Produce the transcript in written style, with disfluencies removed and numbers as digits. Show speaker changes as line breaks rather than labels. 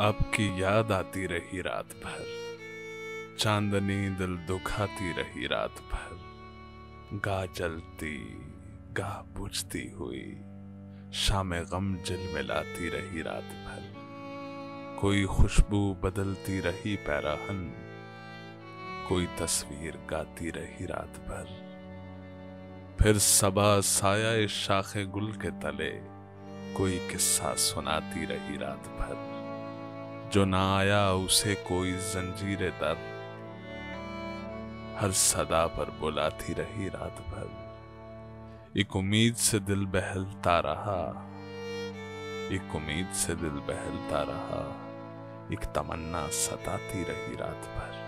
आपकी याद आती रही रात भर, चांदनी दिल दुखाती रही रात भर। गा जलती गा बुझती हुई शाम गम झिलमिलाती रही रात भर। कोई खुशबू बदलती रही पैराहन, कोई तस्वीर गाती रही रात भर। फिर सबा साया इस शाखे गुल के तले कोई किस्सा सुनाती रही रात भर। जो ना आया उसे कोई जंजीरे दर हर सदा पर बुलाती रही रात भर। एक उम्मीद से दिल बहलता रहा, एक उम्मीद से दिल बहलता रहा, एक तमन्ना सताती रही रात भर।